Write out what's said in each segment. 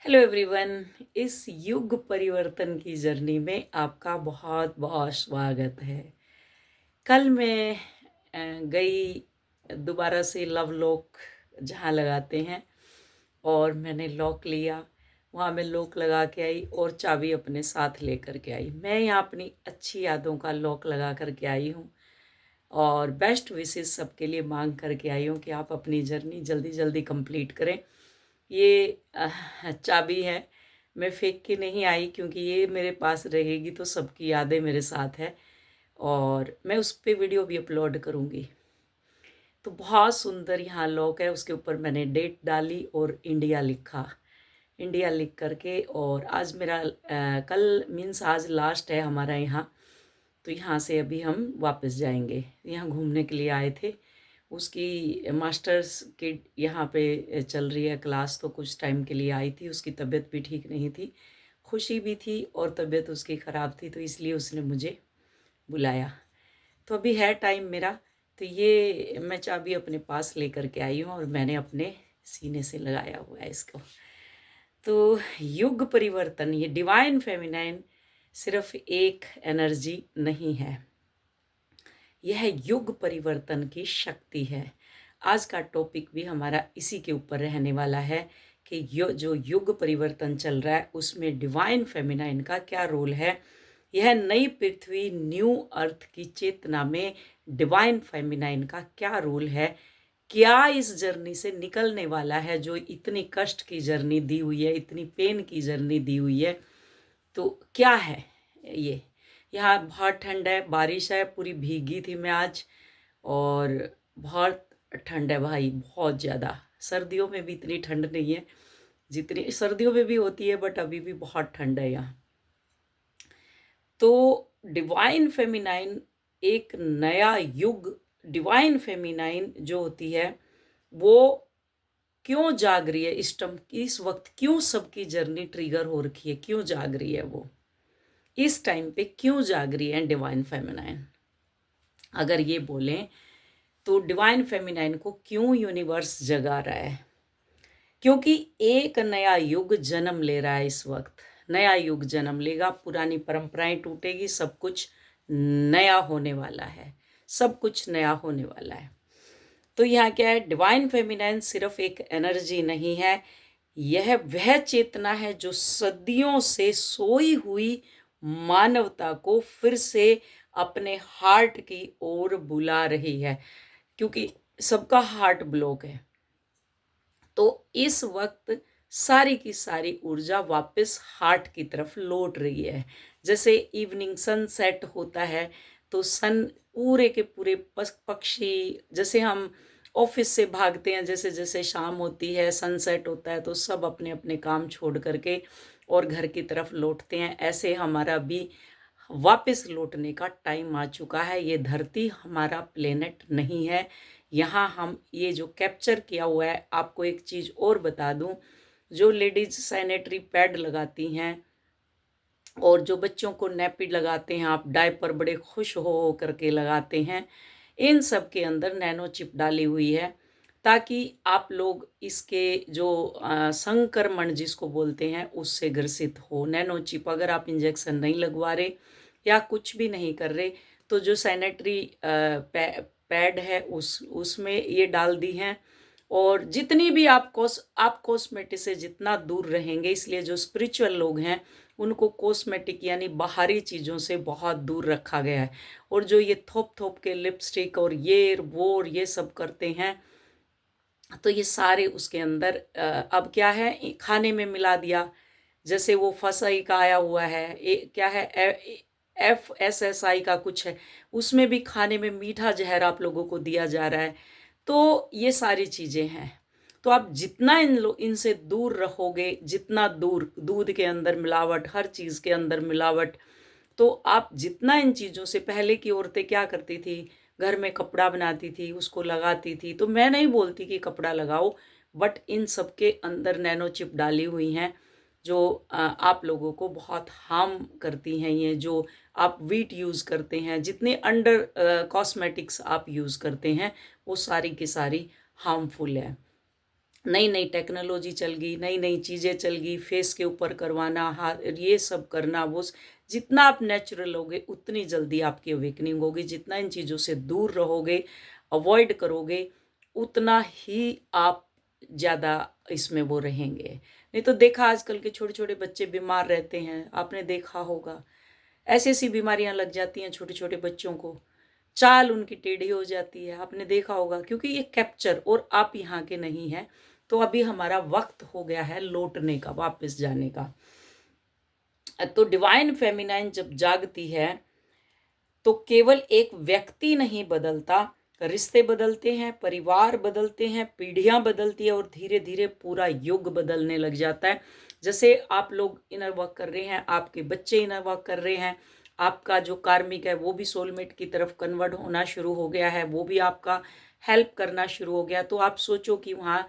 Hello everyone. इस युग परिवर्तन की जर्नी में आपका बहुत बहुत स्वागत है। कल मैं गई दोबारा से लव लॉक जहाँ लगाते हैं, और मैंने लॉक लिया। वहाँ मैं लॉक लगा के आई और चाबी अपने साथ लेकर के आई। मैं यहाँ अपनी अच्छी यादों का लॉक लगा करके आई हूँ और बेस्ट विशेस सबके लिए मांग करके आई हूँ कि आप अपनी जर्नी जल्दी जल्दी कंप्लीट करें। ये चाबी है, मैं फेंक के नहीं आई, क्योंकि ये मेरे पास रहेगी तो सबकी यादें मेरे साथ है और मैं उस पर वीडियो भी अपलोड करूँगी। तो बहुत सुंदर यहाँ लॉक है, उसके ऊपर मैंने डेट डाली और इंडिया लिखा। इंडिया लिख करके, और आज मेरा कल मीन्स आज लास्ट है हमारा यहाँ। तो यहाँ से अभी हम वापस जाएंगे। यहाँ घूमने के लिए आए थे। उसकी मास्टर्स की यहाँ पे चल रही है क्लास, तो कुछ टाइम के लिए आई थी। उसकी तबीयत भी ठीक नहीं थी, खुशी भी थी और तबीयत उसकी ख़राब थी, तो इसलिए उसने मुझे बुलाया। तो अभी है टाइम मेरा, तो ये मैं चाबी अपने पास लेकर के आई हूँ और मैंने अपने सीने से लगाया हुआ है इसको। तो युग परिवर्तन, ये डिवाइन फेमिनाइन सिर्फ एक एनर्जी नहीं है, यह युग परिवर्तन की शक्ति है। आज का टॉपिक भी हमारा इसी के ऊपर रहने वाला है कि जो युग परिवर्तन चल रहा है उसमें डिवाइन फेमिनाइन का क्या रोल है। यह नई पृथ्वी, न्यू अर्थ की चेतना में डिवाइन फेमिनाइन का क्या रोल है। क्या इस जर्नी से निकलने वाला है, जो इतनी कष्ट की जर्नी दी हुई है, इतनी पेन की जर्नी दी हुई है। तो क्या है ये। यहाँ बहुत ठंड है, बारिश है, पूरी भीगी थी मैं आज। और बहुत ठंड है भाई, बहुत ज़्यादा। सर्दियों में भी इतनी ठंड नहीं है जितनी सर्दियों में भी होती है, बट अभी भी बहुत ठंड है यहाँ। तो डिवाइन फेमिनाइन एक नया युग, डिवाइन फेमिनाइन जो होती है वो क्यों जाग रही है इस वक्त, क्यों सबकी जर्नी ट्रिगर हो रखी है, क्यों जाग रही है वो, इस टाइम पे क्यों जाग रही है डिवाइन फेमिनाइन। अगर ये बोलें तो डिवाइन फेमिनाइन को क्यों यूनिवर्स जगा रहा है, क्योंकि एक नया युग जन्म ले रहा है इस वक्त। नया युग जन्म लेगा, पुरानी परंपराएं टूटेगी, सब कुछ नया होने वाला है, सब कुछ नया होने वाला है। तो यहाँ क्या है, डिवाइन फेमिनाइन सिर्फ एक एनर्जी नहीं है, यह वह चेतना है जो सदियों से सोई हुई मानवता को फिर से अपने हार्ट की ओर बुला रही है, क्योंकि सबका हार्ट ब्लॉक है। तो इस वक्त सारी की सारी ऊर्जा वापस हार्ट की तरफ लौट रही है। जैसे इवनिंग सनसेट होता है तो सन पूरे के पूरे पक्षी, जैसे हम ऑफिस से भागते हैं, जैसे जैसे शाम होती है, सनसेट होता है, तो सब अपने अपने काम छोड़ करके और घर की तरफ लौटते हैं। ऐसे हमारा भी वापस लौटने का टाइम आ चुका है। ये धरती हमारा प्लेनेट नहीं है। यहाँ हम ये जो कैप्चर किया हुआ है, आपको एक चीज़ और बता दूं, जो लेडीज सैनिटरी पैड लगाती हैं और जो बच्चों को नैपी लगाते हैं, आप डायपर बड़े खुश हो करके लगाते हैं, इन सब के अंदर नैनो चिप डाली हुई है, ताकि आप लोग इसके जो संक्रमण जिसको बोलते हैं उससे ग्रसित हो। नैनो चिप अगर आप इंजेक्शन नहीं लगवा रहे या कुछ भी नहीं कर रहे, तो जो सैनिटरी पैड है उसमें ये डाल दी हैं। और जितनी भी आप कॉस्मेटिक से जितना दूर रहेंगे, इसलिए जो स्पिरिचुअल लोग हैं उनको कॉस्मेटिक यानी बाहरी चीज़ों से बहुत दूर रखा गया है। और जो ये थोप थोप के लिपस्टिक और ये वो और ये सब करते हैं, तो ये सारे उसके अंदर अब क्या है, खाने में मिला दिया। जैसे वो फसाई का आया हुआ है, क्या है, FSSI का कुछ है, उसमें भी खाने में मीठा जहर आप लोगों को दिया जा रहा है। तो ये सारी चीज़ें हैं। तो आप जितना इनसे दूर रहोगे, जितना दूर, दूध के अंदर मिलावट, हर चीज़ के अंदर मिलावट, तो आप जितना इन चीज़ों से, पहले की औरतें क्या करती थी, घर में कपड़ा बनाती थी, उसको लगाती थी। तो मैं नहीं बोलती कि कपड़ा लगाओ, बट इन सब के अंदर नैनो चिप डाली हुई हैं जो आप लोगों को बहुत हार्म करती हैं। ये जो आप वीट यूज़ करते हैं, जितने अंडर कॉस्मेटिक्स आप यूज़ करते हैं, वो सारी की सारी हार्मफुल है। नई नई टेक्नोलॉजी चल गई, नई नई चीज़ें चल गई, फेस के ऊपर करवाना, हाथ ये सब करना, वो जितना आप नेचुरल होगे उतनी जल्दी आपकी अवेकनिंग होगी। जितना इन चीज़ों से दूर रहोगे, अवॉइड करोगे, उतना ही आप ज़्यादा इसमें वो रहेंगे। नहीं तो देखा आजकल के छोटे छोटे बच्चे बीमार रहते हैं, आपने देखा होगा। ऐसी ऐसी बीमारियां लग जाती हैं छोटे छोटे बच्चों को, चाल उनकी टेढ़ी हो जाती है, आपने देखा होगा। क्योंकि ये कैप्चर, और आप यहाँ के नहीं हैं, तो अभी हमारा वक्त हो गया है लौटने का, वापस जाने का। तो डिवाइन फेमिनाइन जब जागती है तो केवल एक व्यक्ति नहीं बदलता, रिश्ते बदलते हैं, परिवार बदलते हैं, पीढ़ियां बदलती है, और धीरे धीरे पूरा युग बदलने लग जाता है। जैसे आप लोग इनर वर्क कर रहे हैं, आपके बच्चे इनर वर्क कर रहे हैं, आपका जो कार्मिक है वो भी सोलमेट की तरफ कन्वर्ट होना शुरू हो गया है, वो भी आपका हेल्प करना शुरू हो गया। तो आप सोचो कि वहाँ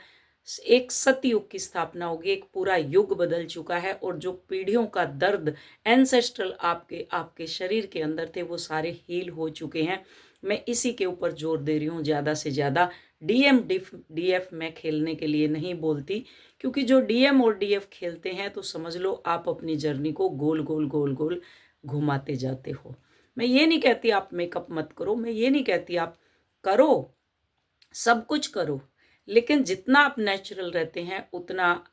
एक सतयुग की स्थापना होगी, एक पूरा युग बदल चुका है, और जो पीढ़ियों का दर्द एंसेस्ट्रल आपके आपके शरीर के अंदर थे वो सारे हील हो चुके हैं। मैं इसी के ऊपर जोर दे रही हूँ ज़्यादा से ज़्यादा। डीएम डीएफ मैं खेलने के लिए नहीं बोलती, क्योंकि जो डीएम और डीएफ खेलते हैं तो समझ लो आप अपनी जर्नी को गोल गोल गोल गोल घुमाते जाते हो। मैं ये नहीं कहती आप मेकअप मत करो, मैं ये नहीं कहती आप करो, सब कुछ करो, लेकिन जितना आप नेचुरल रहते हैं उतना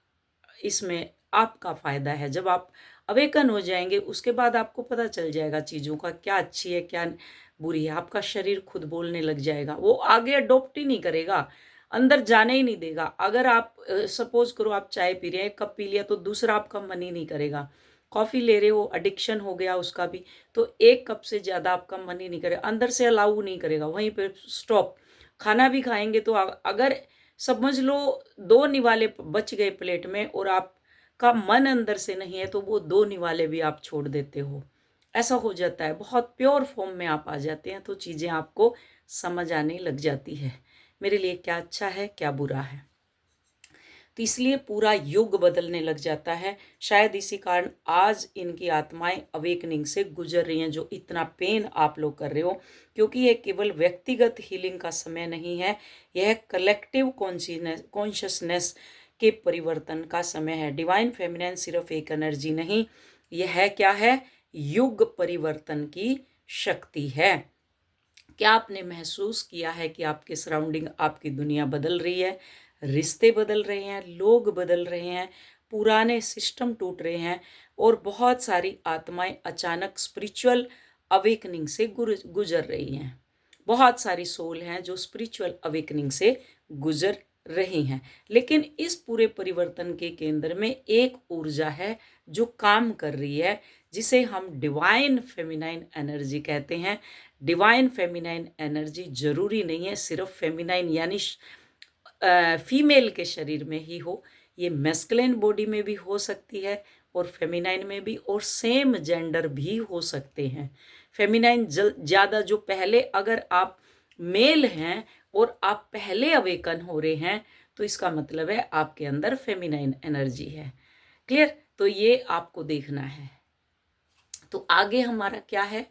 इसमें आपका फायदा है। जब आप अवेकन हो जाएंगे उसके बाद आपको पता चल जाएगा चीज़ों का क्या अच्छी है क्या बुरी है। आपका शरीर खुद बोलने लग जाएगा, वो आगे अडोप्ट ही नहीं करेगा, अंदर जाने ही नहीं देगा। अगर आप सपोज करो आप चाय पी रहे हैं, एक कप पी लिया तो दूसरा आपका मन ही नहीं करेगा। कॉफ़ी ले रहे हो, एडिक्शन हो गया उसका भी, तो एक कप से ज़्यादा आपका मन ही नहीं करेगा, अंदर से अलाउ नहीं करेगा, वहीं पे स्टॉप। खाना भी खाएंगे तो अगर समझ लो दो निवाले बच गए प्लेट में और आपका मन अंदर से नहीं है तो वो दो निवाले भी आप छोड़ देते हो। ऐसा हो जाता है, बहुत प्योर फॉर्म में आप आ जाते हैं, तो चीज़ें आपको समझ आने लग जाती है मेरे लिए क्या अच्छा है क्या बुरा है। तो इसलिए पूरा युग बदलने लग जाता है। शायद इसी कारण आज इनकी आत्माएं अवेकनिंग से गुजर रही हैं, जो इतना पेन आप लोग कर रहे हो, क्योंकि ये केवल व्यक्तिगत हीलिंग का समय नहीं है, यह कलेक्टिव कॉन्शियसनेस के परिवर्तन का समय है। डिवाइन फेमिनाइन सिर्फ एक एनर्जी नहीं, यह है क्या है, युग परिवर्तन की शक्ति है। क्या आपने महसूस किया है कि आपके सराउंडिंग, आपकी दुनिया बदल रही है, रिश्ते बदल रहे हैं, लोग बदल रहे हैं, पुराने सिस्टम टूट रहे हैं, और बहुत सारी आत्माएं अचानक स्पिरिचुअल अवेकनिंग से गुजर रही हैं। बहुत सारी सोल हैं जो स्पिरिचुअल अवेकनिंग से गुजर रही हैं। लेकिन इस पूरे परिवर्तन के केंद्र में एक ऊर्जा है जो काम कर रही है, जिसे हम डिवाइन फेमिनाइन एनर्जी कहते हैं। डिवाइन फेमिनाइन एनर्जी जरूरी नहीं है सिर्फ फेमिनाइन यानी फीमेल के शरीर में ही हो, ये मैस्कुलिन बॉडी में भी हो सकती है और फेमिनाइन में भी, और सेम जेंडर भी हो सकते हैं। फेमिनाइन ज़्यादा जो पहले, अगर आप मेल हैं और आप पहले अवेकन हो रहे हैं तो इसका मतलब है आपके अंदर फेमिनाइन एनर्जी है। क्लियर? तो ये आपको देखना है। तो आगे हमारा क्या है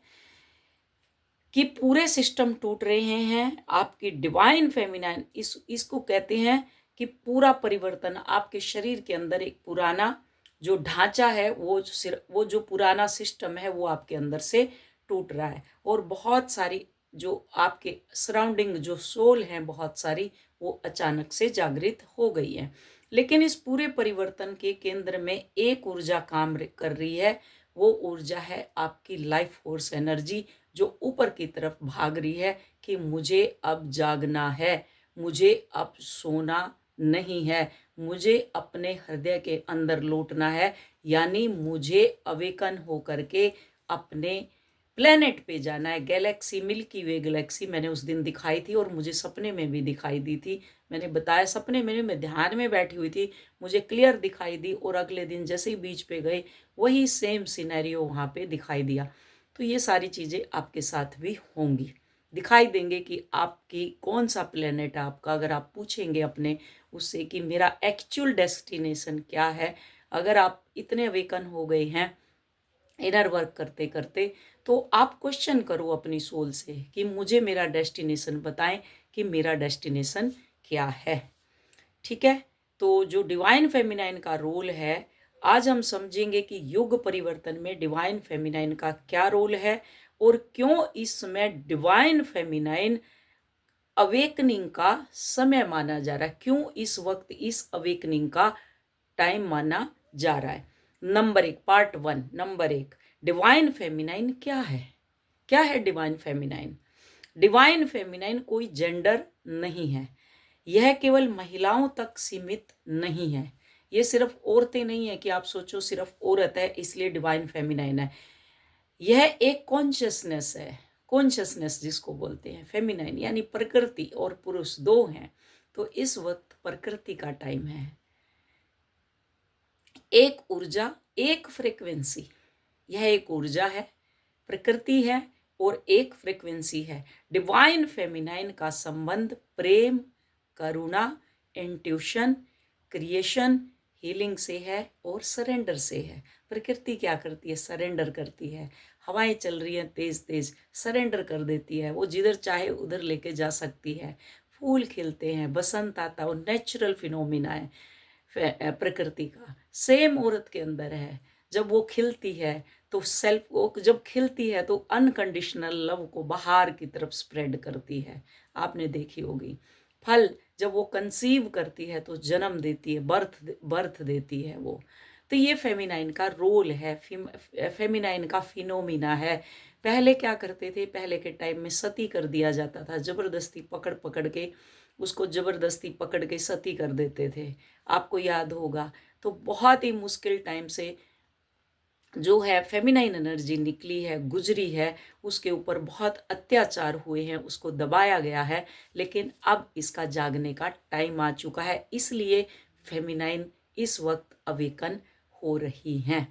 कि पूरे सिस्टम टूट रहे हैं, आपकी डिवाइन फेमिनाइन इसको कहते हैं कि पूरा परिवर्तन आपके शरीर के अंदर, एक पुराना जो ढांचा है, वो जो पुराना सिस्टम है वो आपके अंदर से टूट रहा है, और बहुत सारी जो आपके सराउंडिंग जो सोल हैं बहुत सारी, वो अचानक से जागृत हो गई है। लेकिन इस पूरे परिवर्तन के केंद्र में एक ऊर्जा काम कर रही है, वो ऊर्जा है आपकी लाइफ फोर्स एनर्जी, जो ऊपर की तरफ भाग रही है कि मुझे अब जागना है, मुझे अब सोना नहीं है, मुझे अपने हृदय के अंदर लौटना है, यानी मुझे अवेकन होकर के अपने प्लेनेट पे जाना है। गैलेक्सी, मिल्की वे गैलेक्सी मैंने उस दिन दिखाई थी, और मुझे सपने में भी दिखाई दी थी। मैंने बताया सपने में मैं ध्यान में बैठी हुई थी, मुझे क्लियर दिखाई दी, और अगले दिन जैसे ही बीच पे गए वही सेम सिनेरियो वहाँ पे दिखाई दिया। तो ये सारी चीज़ें आपके साथ भी होंगी, दिखाई देंगे कि आपकी कौन सा प्लेनेट है आपका। अगर आप पूछेंगे अपने उससे कि मेरा एक्चुअल डेस्टिनेशन क्या है, अगर आप इतने अवेकन हो गए हैं इनर वर्क करते करते, तो आप क्वेश्चन करो अपनी सोल से कि मुझे मेरा डेस्टिनेशन बताएं, कि मेरा डेस्टिनेशन क्या है। ठीक है? तो जो डिवाइन फेमिनाइन का रोल है, आज हम समझेंगे कि युग परिवर्तन में डिवाइन फेमिनाइन का क्या रोल है और क्यों इस समय डिवाइन फेमिनाइन अवेकनिंग का समय माना जा रहा है, क्यों इस वक्त इस अवेकनिंग का टाइम माना जा रहा है। Number 1, part 1, number 1, divine feminine क्या है? क्या है डिवाइन फेमिनाइन? डिवाइन फेमिनाइन कोई जेंडर नहीं है, यह केवल महिलाओं तक सीमित नहीं है। ये सिर्फ औरतें नहीं है कि आप सोचो सिर्फ औरत है इसलिए डिवाइन फेमिनाइन है। यह एक कॉन्शियसनेस है, कॉन्शियसनेस जिसको बोलते हैं फेमिनाइन, यानी प्रकृति और पुरुष दो हैं। तो इस वक्त प्रकृति का टाइम है, एक ऊर्जा, एक फ्रीक्वेंसी। यह एक ऊर्जा है, प्रकृति है और एक फ्रीक्वेंसी है। डिवाइन फेमिनाइन का संबंध प्रेम, करुणा, इंट्यूशन, क्रिएशन, हीलिंग से है और सरेंडर से है। प्रकृति क्या करती है? सरेंडर करती है। हवाएं चल रही हैं तेज तेज, सरेंडर कर देती है, वो जिधर चाहे उधर लेके जा सकती है। फूल खिलते हैं, बसंत आता है, वो नेचुरल फिनोमिना है प्रकृति का। सेम औरत के अंदर है, जब वो खिलती है तो सेल्फ वो जब खिलती है तो अनकंडीशनल लव को बाहर की तरफ स्प्रेड करती है, आपने देखी होगी। फल जब वो कंसीव करती है तो जन्म देती है, बर्थ देती है वो। तो ये फेमिनाइन का रोल है, फेमिनाइन का फिनोमिना है। पहले क्या करते थे? पहले के टाइम में सती कर दिया जाता था, जबरदस्ती पकड़ पकड़ के उसको जबरदस्ती पकड़ के सती कर देते थे, आपको याद होगा। तो बहुत ही मुश्किल टाइम से जो है फेमिनाइन एनर्जी निकली है, गुजरी है, उसके ऊपर बहुत अत्याचार हुए हैं, उसको दबाया गया है। लेकिन अब इसका जागने का टाइम आ चुका है, इसलिए फेमिनाइन इस वक्त अवेकन हो रही हैं।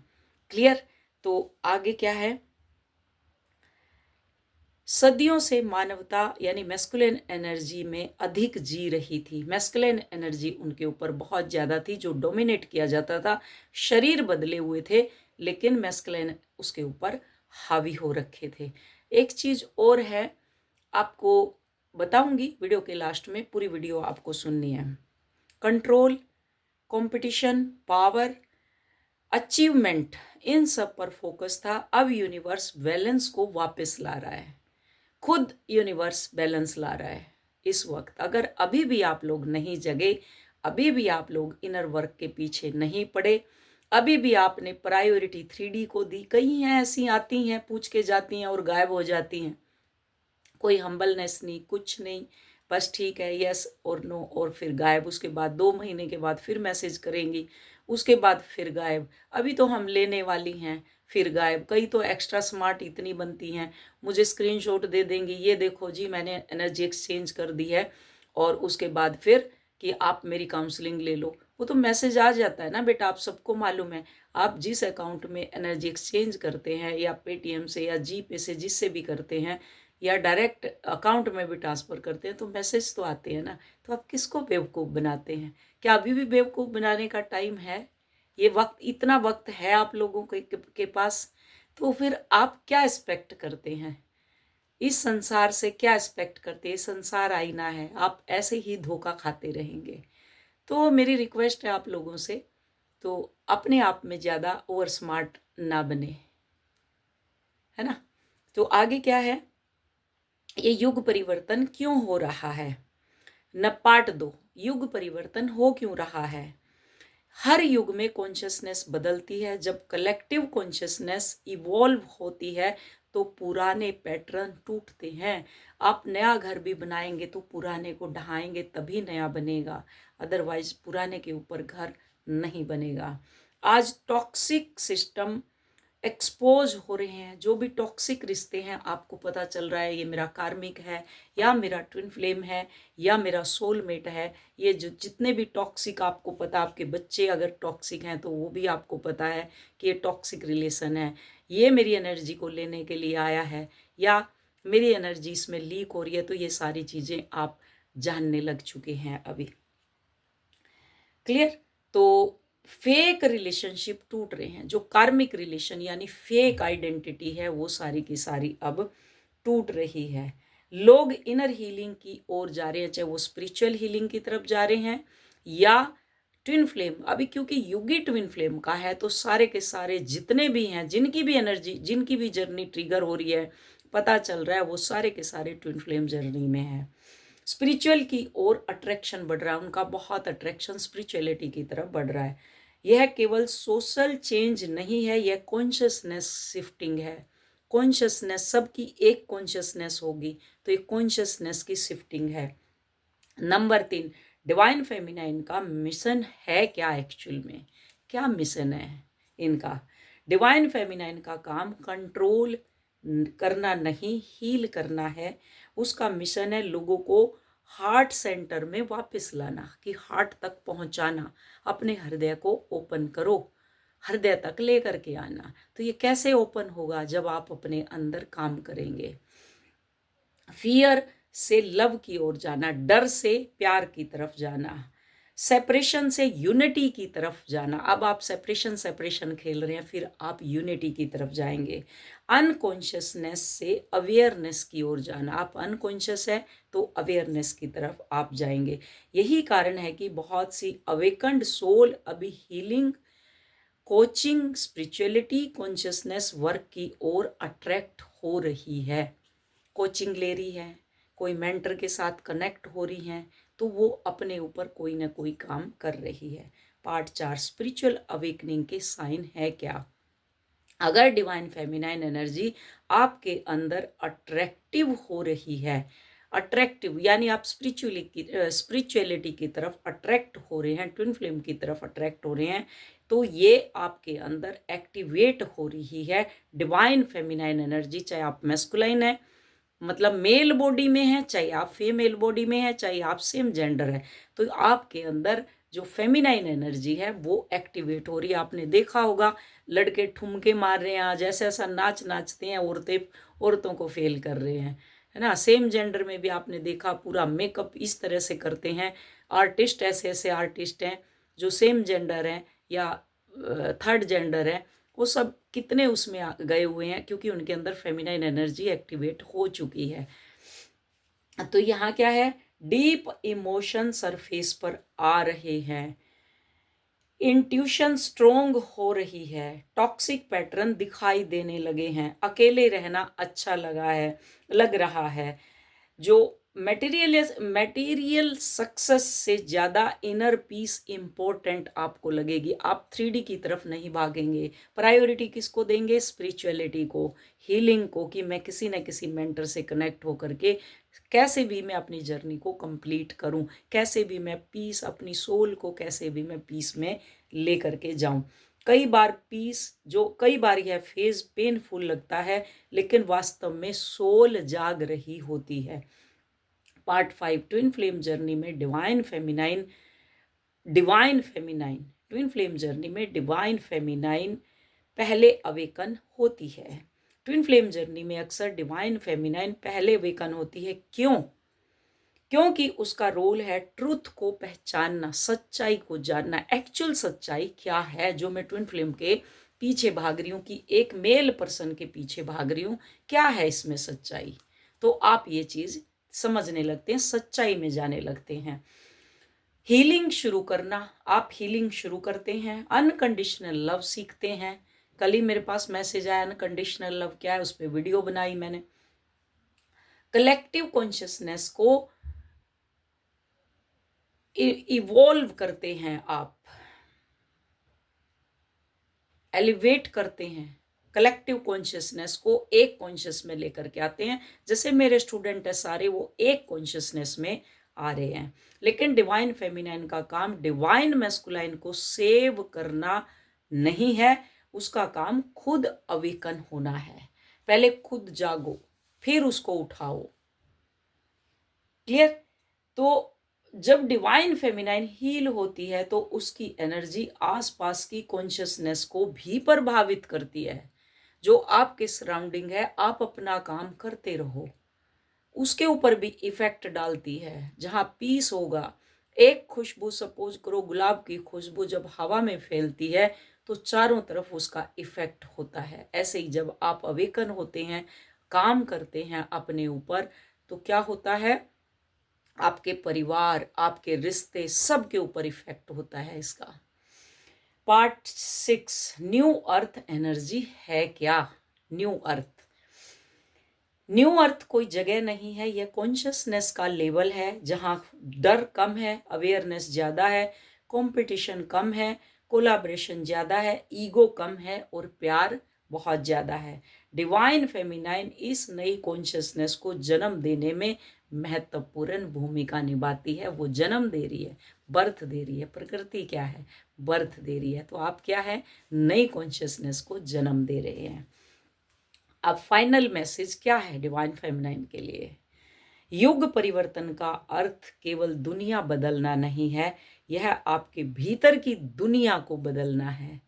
क्लियर? तो आगे क्या है? सदियों से मानवता यानी मैस्कुलिन एनर्जी में अधिक जी रही थी। मैस्कुलिन एनर्जी उनके ऊपर बहुत ज़्यादा थी, जो डोमिनेट किया जाता था। शरीर बदले हुए थे लेकिन मैस्कुलिन उसके ऊपर हावी हो रखे थे। एक चीज़ और है, आपको बताऊंगी वीडियो के लास्ट में, पूरी वीडियो आपको सुननी है। कंट्रोल, कंपटीशन, पावर, अचीवमेंट, इन सब पर फोकस था। अब यूनिवर्स बैलेंस को वापस ला रहा है, खुद यूनिवर्स बैलेंस ला रहा है इस वक्त। अगर अभी भी आप लोग नहीं जगे, अभी भी आप लोग इनर वर्क के पीछे नहीं पड़े, अभी भी आपने प्रायोरिटी 3D को दी। कई हैं ऐसी आती हैं, पूछ के जाती हैं और गायब हो जाती हैं, कोई हम्बलनेस नहीं, कुछ नहीं, बस ठीक है यस और नो, और फिर गायब। उसके बाद 2 महीने के बाद फिर मैसेज करेंगी, उसके बाद फिर गायब। अभी तो हम लेने वाली हैं, फिर गायब। कई तो एक्स्ट्रा स्मार्ट इतनी बनती हैं, मुझे स्क्रीनशॉट दे देंगी, ये देखो जी मैंने एनर्जी एक्सचेंज कर दी है, और उसके बाद फिर कि आप मेरी काउंसलिंग ले लो। वो तो मैसेज आ जाता है ना बेटा, आप सबको मालूम है। आप जिस अकाउंट में एनर्जी एक्सचेंज करते हैं, या पेटीएम से या जीपे से, जिससे भी करते हैं, या डायरेक्ट अकाउंट में भी ट्रांसफ़र करते हैं, तो मैसेज तो आते हैं ना। तो आप किसको बेवकूफ़ बनाते हैं? क्या अभी भी बेवकूफ़ बनाने का टाइम है? ये वक्त, इतना वक्त है आप लोगों के पास, तो फिर आप क्या एक्सपेक्ट करते हैं? इस संसार से क्या एक्सपेक्ट करते हैं? संसार आईना है, आप ऐसे ही धोखा खाते रहेंगे। तो मेरी रिक्वेस्ट है आप लोगों से, तो अपने आप में ज़्यादा ओवर स्मार्ट ना बने, है ना। तो आगे क्या है? ये युग परिवर्तन क्यों हो रहा है? न पार्ट 2, युग परिवर्तन हो क्यों रहा है? हर युग में कॉन्शियसनेस बदलती है। जब कलेक्टिव कॉन्शियसनेस इवॉल्व होती है तो पुराने पैटर्न टूटते हैं। आप नया घर भी बनाएंगे तो पुराने को ढहाएंगे तभी नया बनेगा, अदरवाइज पुराने के ऊपर घर नहीं बनेगा। आज टॉक्सिक सिस्टम एक्सपोज हो रहे हैं, जो भी टॉक्सिक रिश्ते हैं, आपको पता चल रहा है ये मेरा कार्मिक है, या मेरा ट्विन फ्लेम है, या मेरा सोलमेट है। ये जो जितने भी टॉक्सिक, आपको पता, आपके बच्चे अगर टॉक्सिक हैं तो वो भी आपको पता है कि ये टॉक्सिक रिलेशन है। ये मेरी एनर्जी को लेने के लिए आया है, या मेरी एनर्जी इसमें लीक हो रही है। तो ये सारी चीज़ें आप जानने लग चुके हैं अभी। क्लियर? तो फेक रिलेशनशिप टूट रहे हैं, जो कार्मिक रिलेशन यानी फेक आइडेंटिटी है, वो सारी की सारी अब टूट रही है। लोग इनर हीलिंग की ओर जा रहे हैं, चाहे वो स्पिरिचुअल हीलिंग की तरफ जा रहे हैं या ट्विन फ्लेम अभी क्योंकि युग ही ट्विन फ्लेम का है, तो सारे के सारे जितने भी हैं, जिनकी भी एनर्जी, जिनकी भी जर्नी ट्रिगर हो रही है, पता चल रहा है वो सारे के सारे ट्विन फ्लेम जर्नी में है। स्पिरिचुअल की ओर अट्रैक्शन बढ़ रहा है, उनका बहुत अट्रैक्शन स्पिरिचुअलिटी की तरफ बढ़ रहा है। यह केवल सोशल चेंज नहीं है, यह कॉन्शियसनेस शिफ्टिंग है। कॉन्शियसनेस, सबकी एक कॉन्शियसनेस होगी, तो एक कॉन्शियसनेस की शिफ्टिंग है। नंबर 3, डिवाइन फेमिनाइन का मिशन है क्या? एक्चुअल में क्या मिशन है इनका? डिवाइन फेमिनाइन का काम कंट्रोल करना नहीं, हील करना है। उसका मिशन है लोगों को हार्ट सेंटर में वापस लाना, कि हार्ट तक पहुंचाना। अपने हृदय को ओपन करो, हृदय तक लेकर के आना। तो ये कैसे ओपन होगा? जब आप अपने अंदर काम करेंगे। फियर से लव की ओर जाना, डर से प्यार की तरफ जाना, सेपरेशन से यूनिटी की तरफ जाना। अब आप सेपरेशन खेल रहे हैं, फिर आप यूनिटी की तरफ जाएंगे। अनकॉन्शियसनेस से अवेयरनेस की ओर जाना, आप अनकॉन्शियस है तो अवेयरनेस की तरफ आप जाएंगे। यही कारण है कि बहुत सी अवेकंड सोल अभी healing, coaching, spirituality, consciousness work की ओर अट्रैक्ट हो रही है। कोचिंग ले रही है, कोई मेंटर के साथ कनेक्ट हो रही हैं, तो वो अपने ऊपर कोई ना कोई काम कर रही है। पार्ट 4, स्पिरिचुअल अवेकनिंग के साइन है क्या? अगर डिवाइन फेमिनाइन एनर्जी आपके अंदर अट्रैक्टिव हो रही है, अट्रैक्टिव यानी आप स्पिरिचुअलिटी की तरफ अट्रैक्ट हो रहे हैं, ट्विन फ्लेम की तरफ अट्रैक्ट हो रहे हैं, तो ये आपके अंदर एक्टिवेट हो रही है डिवाइन फेमिनाइन एनर्जी। चाहे आप मैस्कुलाइन है, मतलब मेल बॉडी में है, चाहे आप फीमेल बॉडी में है, चाहे आप सेम जेंडर है, तो आपके अंदर जो फेमिनाइन एनर्जी है वो एक्टिवेट हो रही है। आपने देखा होगा लड़के ठुमके मार रहे हैं आज, ऐसा ऐसा नाच नाचते हैं, औरतें औरतों को फेल कर रहे हैं, है ना। सेम जेंडर में भी आपने देखा पूरा मेकअप इस तरह से करते हैं आर्टिस्ट। ऐसे ऐसे आर्टिस्ट हैं जो सेम जेंडर हैं या थर्ड जेंडर है, वो सब कितने उसमें गए हुए हैं, क्योंकि उनके अंदर फेमिनाइन एनर्जी एक्टिवेट हो चुकी है। तो यहाँ क्या है? डीप इमोशन सरफेस पर आ रहे हैं, इंट्यूशन स्ट्रोंग हो रही है, टॉक्सिक पैटर्न दिखाई देने लगे हैं, अकेले रहना अच्छा लग रहा है। जो मटेरियल सक्सेस से ज़्यादा इनर पीस इम्पोर्टेंट आपको लगेगी। आप 3D की तरफ नहीं भागेंगे, प्रायोरिटी किसको देंगे? स्पिरिचुअलिटी को, हीलिंग को, कि मैं किसी न किसी मेंटर से कनेक्ट होकर के कैसे भी मैं अपनी जर्नी को कंप्लीट करूं, कैसे भी मैं पीस, अपनी सोल को कैसे भी मैं पीस में ले करके जाऊं। कई बार यह फेज पेनफुल लगता है, लेकिन वास्तव में सोल जाग रही होती है। पार्ट 5, ट्विन फ्लेम जर्नी में divine feminine twin flame journey में डिवाइन फेमिनाइन पहले अवेकन होती है। ट्विन फ्लेम जर्नी में अक्सर डिवाइन फेमिनाइन पहले अवेकन होती है। क्यों? क्योंकि उसका रोल है ट्रुथ को पहचानना, सच्चाई को जानना। एक्चुअल सच्चाई क्या है जो मैं ट्विन फ्लेम के पीछे भाग रही हूँ, कि एक मेल पर्सन के पीछे भाग रही हूँ, क्या है इसमें सच्चाई? तो आप ये चीज समझने लगते हैं, सच्चाई में जाने लगते हैं। हीलिंग शुरू करना, आप हीलिंग शुरू करते हैं, अनकंडीशनल लव सीखते हैं। कल ही मेरे पास मैसेज आया, अनकंडीशनल लव क्या है, उस पर वीडियो बनाई मैंने। कलेक्टिव कॉन्शियसनेस को इवॉल्व करते हैं, आप एलिवेट करते हैं, कलेक्टिव कॉन्शियसनेस को एक कॉन्शियस में लेकर के आते हैं। जैसे मेरे स्टूडेंट है सारे, वो एक कॉन्शियसनेस में आ रहे हैं। लेकिन डिवाइन फेमिनाइन का काम डिवाइन मैस्कुलाइन को सेव करना नहीं है, उसका काम खुद अवेकन होना है। पहले खुद जागो, फिर उसको उठाओ। क्लियर? तो जब डिवाइन फेमिनाइन हील होती है तो उसकी एनर्जी आसपास की कॉन्शियसनेस को भी प्रभावित करती है। जो आपके सराउंडिंग है, आप अपना काम करते रहो, उसके ऊपर भी इफेक्ट डालती है। जहां पीस होगा, एक खुशबू, सपोज करो गुलाब की खुशबू जब हवा में फैलती है तो चारों तरफ उसका इफेक्ट होता है। ऐसे ही जब आप अवेकन होते हैं, काम करते हैं अपने ऊपर, तो क्या होता है? आपके परिवार, आपके रिश्ते, सब के ऊपर इफेक्ट होता है इसका। पार्ट 6, न्यू अर्थ एनर्जी है क्या? न्यू अर्थ, न्यू अर्थ कोई जगह नहीं है, यह कॉन्शियसनेस का लेवल है जहां डर कम है, अवेयरनेस ज़्यादा है, कंपटीशन कम है, कोलाब्रेशन ज़्यादा है, ईगो कम है और प्यार बहुत ज़्यादा है। डिवाइन फेमिनाइन इस नई कॉन्शियसनेस को जन्म देने में महत्वपूर्ण भूमिका निभाती है। वो जन्म दे रही है, बर्थ दे रही है। प्रकृति क्या है? बर्थ दे रही है। तो आप क्या है? नई कॉन्शियसनेस को जन्म दे रहे हैं। अब फाइनल मैसेज क्या है डिवाइन फेमिनाइन के लिए? युग परिवर्तन का अर्थ केवल दुनिया बदलना नहीं है, यह आपके भीतर की दुनिया को बदलना है।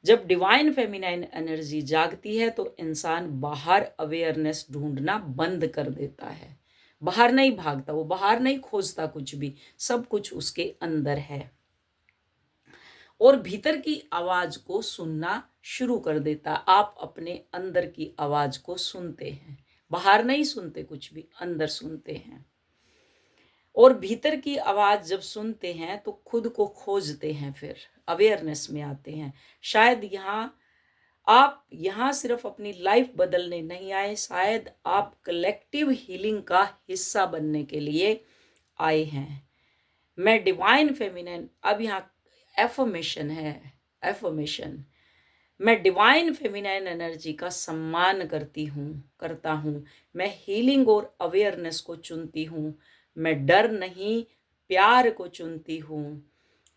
जब डिवाइन फेमिनाइन एनर्जी जागती है तो इंसान बाहर अवेयरनेस ढूंढना बंद कर देता है। बाहर नहीं भागता, वो बाहर नहीं खोजता कुछ भी, सब कुछ उसके अंदर है और भीतर की आवाज को सुनना शुरू कर देता। आप अपने अंदर की आवाज को सुनते हैं, बाहर नहीं सुनते कुछ भी, अंदर सुनते हैं। और भीतर की आवाज जब सुनते हैं तो खुद को खोजते हैं, फिर अवेयरनेस में आते हैं। शायद आप यहाँ सिर्फ अपनी लाइफ बदलने नहीं आए, शायद आप कलेक्टिव हीलिंग का हिस्सा बनने के लिए आए हैं। मैं डिवाइन फेमिनिन, अब यहाँ एफर्मेशन है, एफर्मेशन, मैं डिवाइन फेमिनाइन एनर्जी का सम्मान करता हूँ। मैं हीलिंग और अवेयरनेस को चुनती हूँ। मैं डर नहीं, प्यार को चुनती हूँ।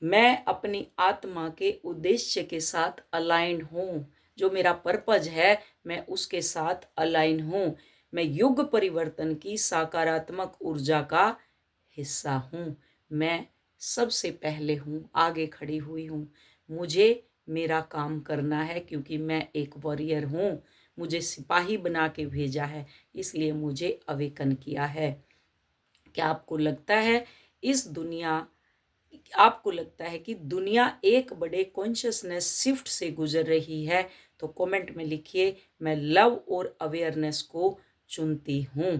मैं अपनी आत्मा के उद्देश्य के साथ अलाइन हूँ। जो मेरा पर्पज है, मैं उसके साथ अलाइन हूँ। मैं युग परिवर्तन की सकारात्मक ऊर्जा का हिस्सा हूँ। मैं सबसे पहले हूँ, आगे खड़ी हुई हूँ। मुझे मेरा काम करना है क्योंकि मैं एक वॉरियर हूँ। मुझे सिपाही बना के भेजा है, इसलिए मुझे अवेकन किया है। क्या आपको लगता है कि दुनिया एक बड़े कॉन्शियसनेस शिफ्ट से गुजर रही है? तो कमेंट में लिखिए, मैं लव और अवेयरनेस को चुनती हूँ।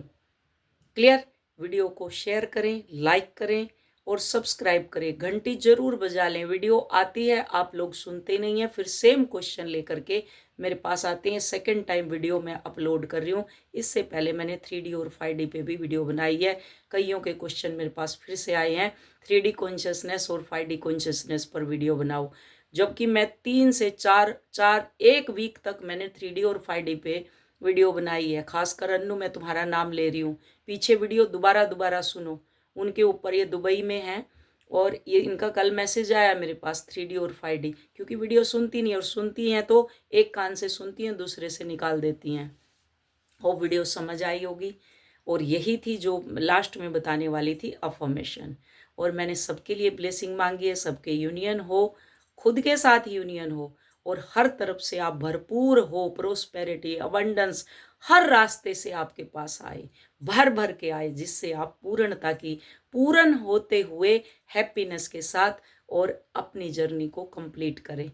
क्लियर? वीडियो को शेयर करें, लाइक करें और सब्सक्राइब करें। घंटी जरूर बजा लें। वीडियो आती है, आप लोग सुनते नहीं हैं, फिर सेम क्वेश्चन लेकर के मेरे पास आते हैं। सेकंड टाइम वीडियो मैं अपलोड कर रही हूँ। इससे पहले मैंने 3D और 5D पे भी वीडियो बनाई है। कईयों के क्वेश्चन मेरे पास फिर से आए हैं, 3D कॉन्शियसनेस और 5D कॉन्शियसनेस पर वीडियो बनाओ। जबकि मैं 3 से 4 एक वीक तक मैंने 3D और 5D पे वीडियो बनाई है। खासकर अन्नू, मैं तुम्हारा नाम ले रही हूँ, पीछे वीडियो दोबारा सुनो, उनके ऊपर। ये दुबई में है और ये इनका कल मैसेज आया मेरे पास 3D और 5D, क्योंकि वीडियो सुनती नहीं, और सुनती हैं तो एक कान से सुनती हैं, दूसरे से निकाल देती हैं। वो वीडियो समझ आई होगी। और यही थी जो लास्ट में बताने वाली थी, अफर्मेशन। और मैंने सबके लिए ब्लेसिंग मांगी है, सबके यूनियन हो, खुद के साथ यूनियन हो और हर तरफ से आप भरपूर हो। प्रोस्पेरिटी, अबंडेंस हर रास्ते से आपके पास आए, भर भर के आए, जिससे आप पूर्णता की पूर्ण होते हुए हैप्पीनेस के साथ और अपनी जर्नी को कंप्लीट करें।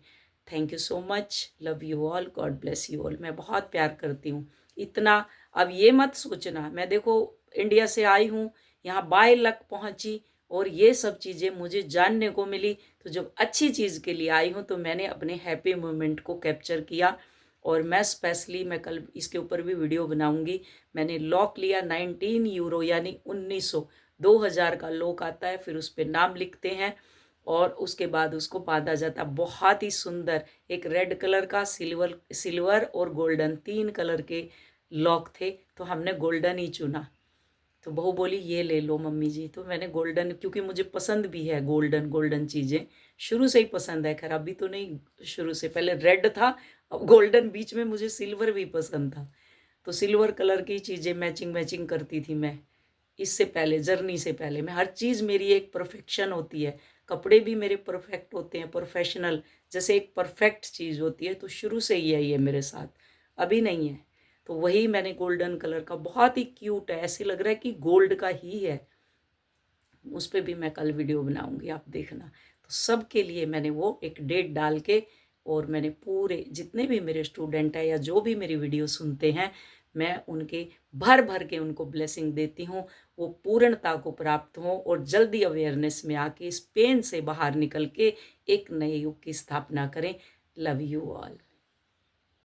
Thank you so much. Love you all, God bless you all. मैं बहुत प्यार करती हूँ इतना। अब ये मत सोचना, मैं देखो इंडिया से आई हूँ, यहाँ बाय लक पहुँची और ये सब चीज़ें मुझे जानने को मिली। तो जब अच्छी चीज़ के लिए आई हूँ तो मैंने अपने हैप्पी मोमेंट को कैप्चर किया। और मैं स्पेशली, मैं कल इसके ऊपर भी वीडियो बनाऊंगी। मैंने लॉक लिया 19 यूरो, यानी 1900, 2000 का लॉक आता है, फिर उस पर नाम लिखते हैं और उसके बाद उसको बांधा जाता। बहुत ही सुंदर, एक रेड कलर का, सिल्वर और गोल्डन, 3 कलर के लॉक थे, तो हमने गोल्डन ही चुना। तो बहू बोली ये ले लो मम्मी जी, तो मैंने गोल्डन, क्योंकि मुझे पसंद भी है गोल्डन गोल्डन चीज़ें, शुरू से ही पसंद है। खैर अभी तो नहीं, शुरू से पहले रेड था, अब गोल्डन, बीच में मुझे सिल्वर भी पसंद था। तो सिल्वर कलर की चीज़ें मैचिंग करती थी मैं। इससे पहले, जर्नी से पहले, मैं हर चीज़ मेरी एक परफेक्शन होती है। कपड़े भी मेरे परफेक्ट होते हैं, प्रोफेशनल, जैसे एक परफेक्ट चीज़ होती है। तो शुरू से ही है ये मेरे साथ, अभी नहीं है। तो वही मैंने गोल्डन कलर का, बहुत ही क्यूट है, ऐसे लग रहा है कि गोल्ड का ही है। उस पर भी मैं कल वीडियो बनाऊंगी, आप देखना। तो सबके लिए मैंने वो एक डेट डाल के, और मैंने पूरे जितने भी मेरे स्टूडेंट हैं या जो भी मेरी वीडियो सुनते हैं, मैं उनके भर भर के उनको ब्लेसिंग देती हूँ, वो पूर्णता को प्राप्त हों और जल्दी अवेयरनेस में आके इस पेन से बाहर निकल के एक नए युग की स्थापना करें। Love you all.